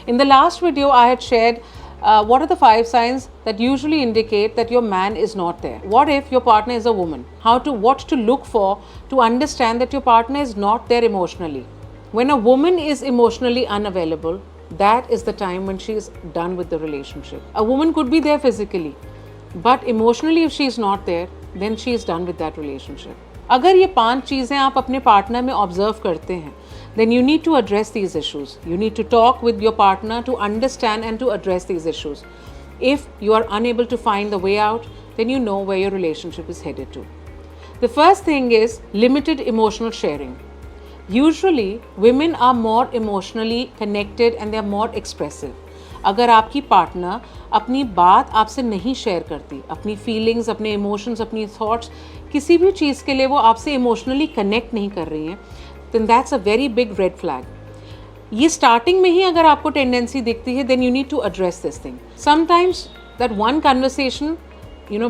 In the last video, I had shared what are the 5 signs that usually indicate that your man is not there. What if your partner is a woman? What to look for to understand that your partner is not there emotionally. When a woman is emotionally unavailable, that is the time when she is done with the relationship. A woman could be there physically, but emotionally if she is not there, then she is done with that relationship. अगर ये 5 चीज़ें आप अपने partner में observe करते हैं, then you need to address these issues. You need to talk with your partner to understand and to address these issues. If you are unable to find the way out, then you know where your relationship is headed to. The first thing is limited emotional sharing. Usually, women are more emotionally connected and they are more expressive. अगर आपकी partner अपनी बात आपसे नहीं share करती, अपनी feelings, अपने emotions, अपनी थॉट्स, किसी भी चीज़ के लिए वो आपसे इमोशनली कनेक्ट नहीं कर रही हैं, then that's a very big red flag. ये स्टार्टिंग में ही अगर आपको टेंडेंसी दिखती है, then you need to address this thing. Sometimes that one conversation,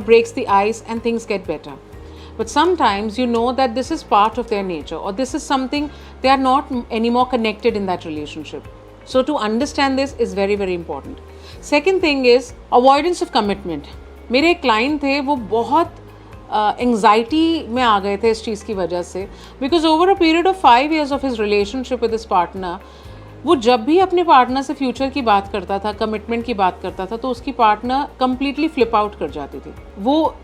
breaks the ice and things get better. But sometimes you know that this is part of their nature or this is something they are not anymore connected in that relationship. So to understand this is very, very important. Second thing is avoidance of commitment. मेरे एक client थे, वो बहुत anxiety में आ गए थे इस चीज़ की वजह से, because over a period of 5 years of his relationship with his partner, वो जब भी अपने पार्टनर से फ्यूचर की बात करता था, कमिटमेंट की बात करता था, तो उसकी पार्टनर कम्प्लीटली फ्लिप आउट कर जाती थी. वो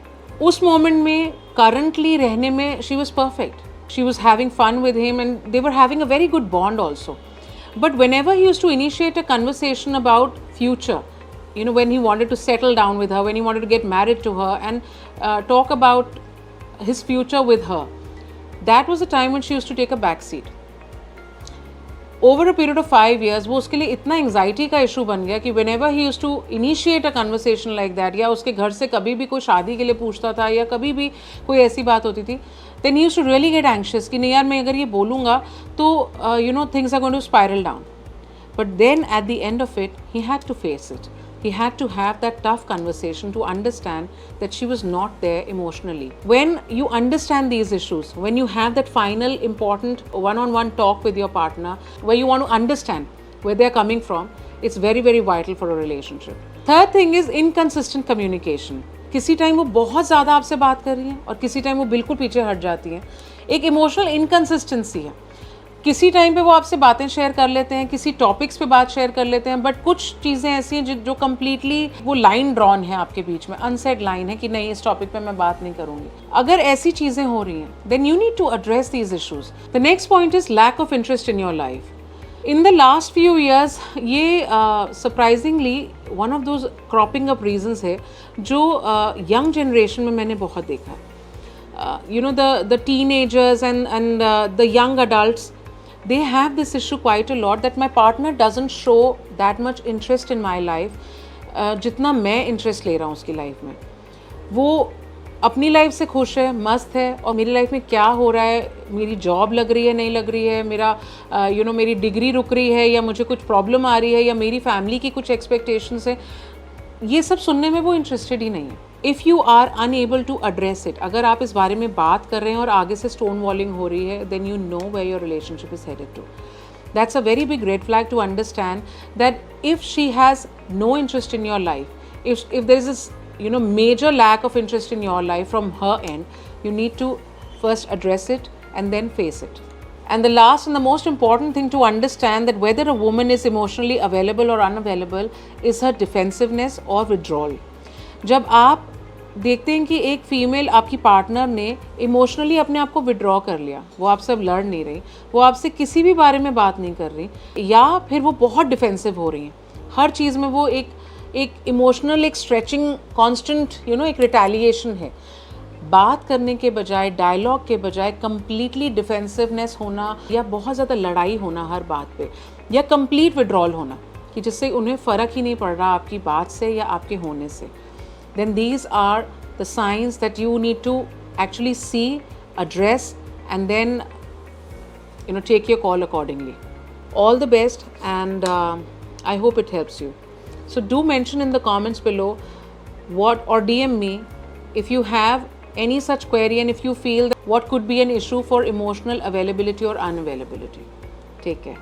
उस मोमेंट में करंटली रहने में she was perfect, she was having fun with him and they were having a very good bond also. But whenever he used to initiate a conversation about future, when he wanted to settle down with her, when he wanted to get married to her and talk about his future with her, that was the time when she used to take a back seat. Over a period of 5 years, वो उसके लिए इतना anxiety का issue बन गया कि whenever he used to initiate a conversation like that, या उसके घर से कभी भी कोई शादी के लिए पूछता था या कभी भी कोई ऐसी बात होती थी, then he used to really get anxious कि नहीं यार, मैं अगर ये बोलूँगा तो things are going to spiral down. But then at the end of it, he had to face it. He had to have that tough conversation to understand that she was not there emotionally. When you understand these issues, when you have that final important one-on-one talk with your partner, where you want to understand where they're coming from, it's very, very vital for a relationship. Third thing is inconsistent communication. किसी time वो बहुत ज़्यादा आपसे बात कर रही हैं और किसी टाइम वो बिल्कुल पीछे हट जाती हैं. एक इमोशनल इनकन्सिस्टेंसी है. किसी टाइम पे वो आपसे बातें शेयर कर लेते हैं, किसी टॉपिक्स पे बात शेयर कर लेते हैं, बट कुछ चीज़ें ऐसी हैं जो कम्प्लीटली वो लाइन ड्रॉन है आपके बीच में, अनसेड लाइन है कि नहीं, इस टॉपिक पे मैं बात नहीं करूँगी. अगर ऐसी चीज़ें हो रही हैं, then you need to address these issues. The next point is lack of interest in your life. In the last few years, ये surprisingly one of those cropping up reasons है जो young generation में मैंने बहुत देखा. The teenagers and the young adults, they have this issue quite a lot that my partner doesn't show that much interest in my life, जितना मैं interest ले रहा हूँ उसकी लाइफ में. वो अपनी लाइफ से खुश है, मस्त है, और मेरी लाइफ में क्या हो रहा है, मेरी जॉब लग रही है, नहीं लग रही है, मेरा मेरी डिग्री रुक रही है, या मुझे कुछ प्रॉब्लम आ रही है, या मेरी फैमिली की कुछ एक्सपेक्टेशंस है, ये सब सुनने में वो इंटरेस्टेड ही नहीं है. If you are unable to address it, अगर आप इस बारे में बात कर रहे हैं और आगे से स्टोन वॉलिंग हो रही है, then you know where your relationship is headed to. That's a very big red flag to understand that if she has no interest in your life, if there is this major lack of interest in your life from her end, you need to first address it and then face it. And the last and the most important thing to understand that whether a woman is emotionally available or unavailable is her defensiveness or withdrawal. जब आप देखते हैं कि एक female, आपकी partner ने emotionally अपने आप को विड्रॉ कर लिया, वो आपसे अब लड़ नहीं रही, वो आपसे किसी भी बारे में बात नहीं कर रही, या फिर वो बहुत डिफेंसिव हो रही हैं, हर चीज़ में वो एक इमोशनल, एक स्ट्रेचिंग, कॉन्स्टेंट एक रिटेलिएशन है. बात करने के बजाय, डायलॉग के बजाय कंप्लीटली डिफेंसिवनेस होना, या बहुत ज़्यादा लड़ाई होना हर बात पे, या कंप्लीट विड्रॉल होना कि जिससे उन्हें फ़र्क ही नहीं पड़ रहा आपकी बात से या आपके होने से, then these are the signs that you need to actually see, address, and then take your call accordingly. All the best, and I hope it helps you. So do mention in the comments below or DM me if you have any such query and if you feel that what could be an issue for emotional availability or unavailability. Take care.